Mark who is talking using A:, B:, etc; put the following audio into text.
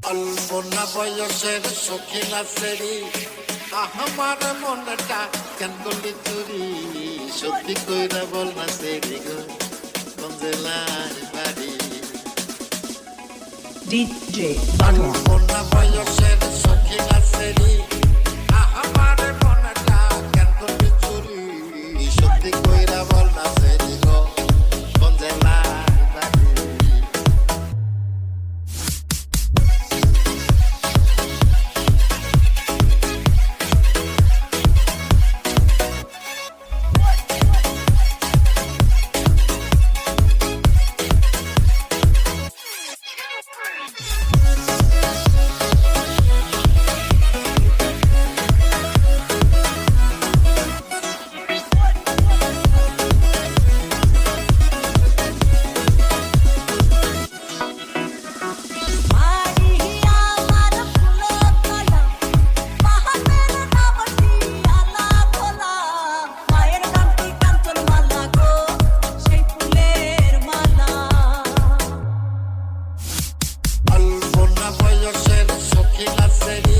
A: অল্পনা বয়সের সখিলা সেরি আমার মনটা কেন করলি চুরি সত্যি কইরা বল না সেরি গো কোন জেলার বাড়ি
B: DJ
A: অল্পনা বয়সের সখিলা সেরি আমার মনটা কেন করলি চুরি সত্যি কইরা বল না সেরি গো কোন জেলার বাড়ি অল্পনা বয়সের সখিলা সেরি